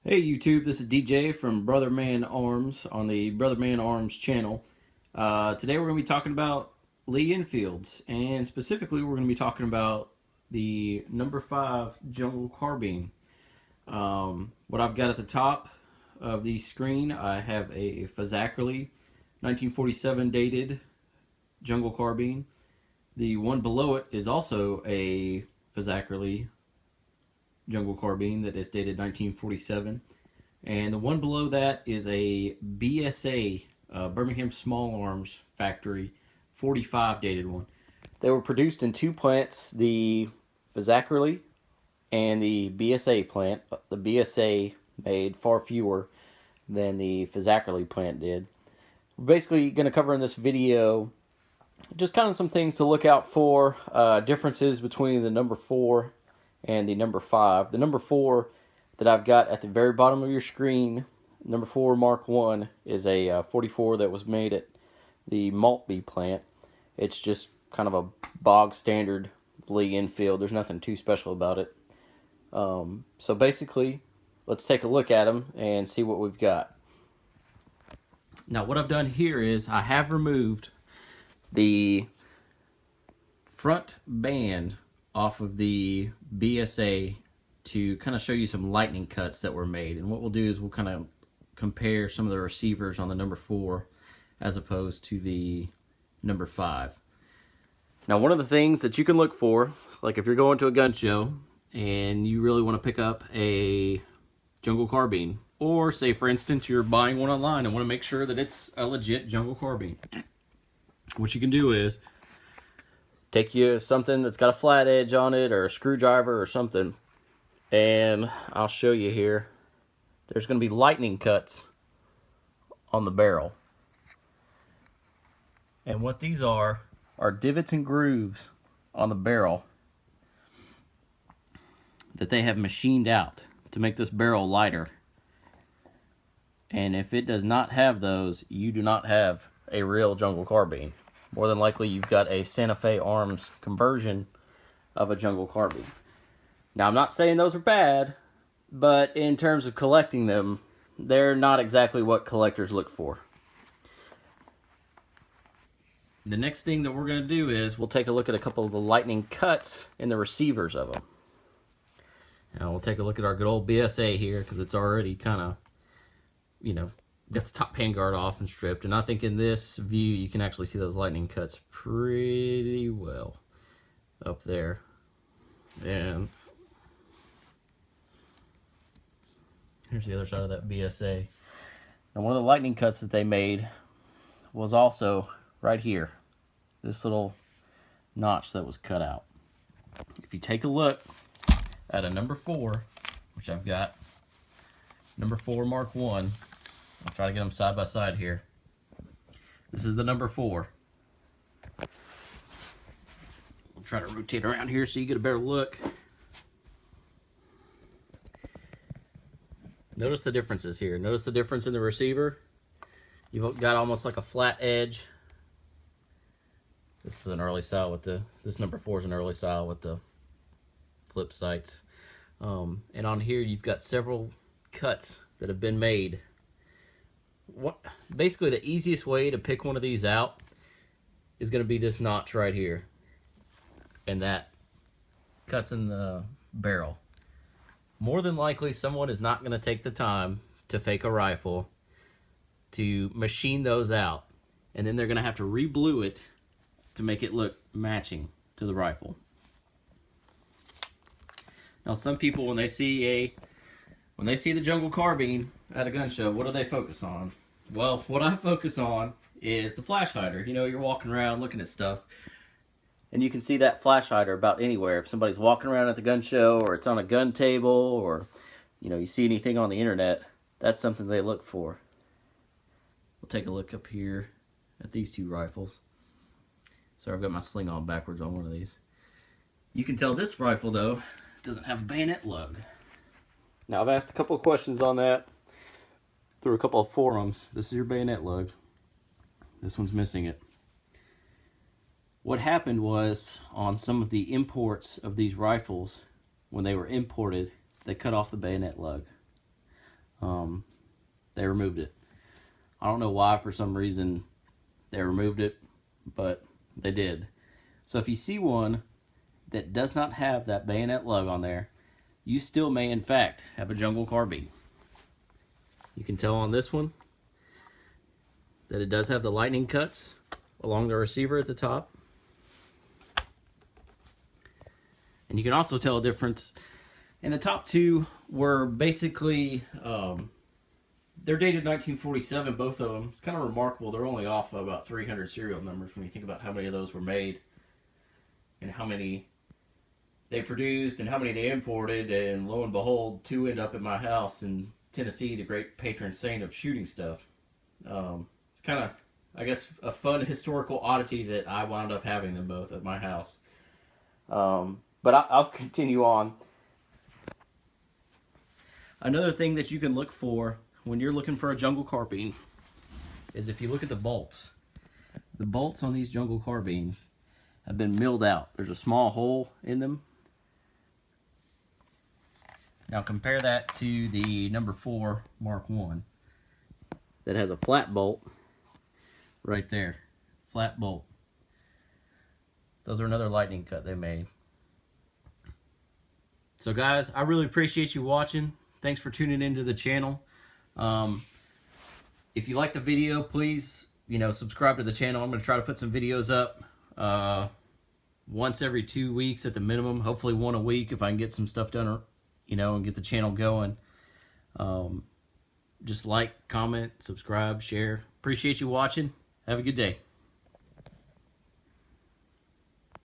Hey YouTube, this is DJ from Brotherman Arms on the Brotherman Arms channel. Today we're going to be talking about Lee Enfields, and specifically we're going to be talking about the number 5 Jungle Carbine. What I've got at the top of the screen, I have a Fazakerley 1947 dated Jungle Carbine. The one below it is also a Fazakerley Jungle Carbine that is dated 1947. And the one below that is a BSA, Birmingham Small Arms Factory 45 dated one. They were produced in two plants, the Fazakerley and the BSA plant. The BSA made far fewer than the Fazakerley plant did. We're basically going to cover in this video just kind of some things to look out for, differences between the number 4 and the number 5. The number 4 that I've got at the very bottom of your screen, number 4 Mark 1, is a 44 that was made at the Maltby plant. It's just kind of a bog standard Lee Enfield. There's nothing too special about it. So basically, let's take a look at them and see what we've got. Now what I've done here is I have removed the front band off of the BSA to kind of show you some lightning cuts that were made. And what we'll do is we'll kind of compare some of the receivers on the number 4 as opposed to the number 5. Now one of the things that you can look for, like if you're going to a gun show and you really want to pick up a Jungle Carbine, or say for instance you're buying one online and want to make sure that it's a legit Jungle Carbine, what you can do is take you something that's got a flat edge on it or a screwdriver or something, and I'll show you here. There's going to be lightning cuts on the barrel. And what these are divots and grooves on the barrel that they have machined out to make this barrel lighter. And if it does not have those, you do not have a real Jungle Carbine. More than likely you've got a Santa Fe Arms conversion of a Jungle Carbine. Now I'm not saying those are bad, but in terms of collecting them, they're not exactly what collectors look for. The next thing that we're going to do is we'll take a look at a couple of the lightning cuts in the receivers of them. Now we'll take a look at our good old BSA here because it's already kind of, got the top handguard off and stripped, and I think in this view you can actually see those lightning cuts pretty well up there. And here's the other side of that BSA. And one of the lightning cuts that they made was also right here, this little notch that was cut out. If you take a look at a number 4, which I've got, number 4 Mark 1, I'll try to get them side by side here. This is the number 4. We'll try to rotate around here so you get a better look. Notice the differences here. Notice the difference in the receiver. You've got almost like a flat edge. This is an early style with this number 4 is an early style with the flip sights. And on here you've got several cuts that have been made. Basically the easiest way to pick one of these out is going to be this notch right here, and that cuts in the barrel. More than likely someone is not going to take the time to fake a rifle to machine those out, and then they're going to have to re-blue it to make it look matching to the rifle. Now some people, when they see the Jungle Carbine at a gun show, what do they focus on? Well, what I focus on is the flash hider. You're walking around looking at stuff, and you can see that flash hider about anywhere. If somebody's walking around at the gun show, or it's on a gun table, or you see anything on the internet, that's something they look for. We'll take a look up here at these two rifles. So I've got my sling on backwards on one of these. You can tell this rifle, though, doesn't have a bayonet lug. Now, I've asked a couple of questions on that through a couple of forums. This is your bayonet lug. This one's missing it. What happened was, on some of the imports of these rifles, when they were imported, they cut off the bayonet lug. They removed it. I don't know why, for some reason they removed it, but they did. So if you see one that does not have that bayonet lug on there, you still may in fact have a jungle carbine. You can tell on this one that it does have the lightning cuts along the receiver at the top. And you can also tell a difference. And the top two were basically, they're dated 1947, both of them. It's kind of remarkable. They're only off by about 300 serial numbers when you think about how many of those were made and how many they produced and how many they imported. And lo and behold, two end up at my house in Tennessee, the great patron saint of shooting stuff. It's kind of, I guess, a fun historical oddity that I wound up having them both at my house. But I'll continue on. Another thing that you can look for when you're looking for a jungle carbine is if you look at the bolts. The bolts on these jungle carbines have been milled out. There's a small hole in them. Now compare that to the number 4 Mark I that has a flat bolt right there. Flat bolt. Those are another lightning cut they made. So guys, I really appreciate you watching. Thanks for tuning into the channel. If you like the video, please, subscribe to the channel. I'm going to try to put some videos up once every 2 weeks at the minimum. Hopefully one a week if I can get some stuff done, and get the channel going. Just like, comment, subscribe, share. Appreciate you watching. Have a good day.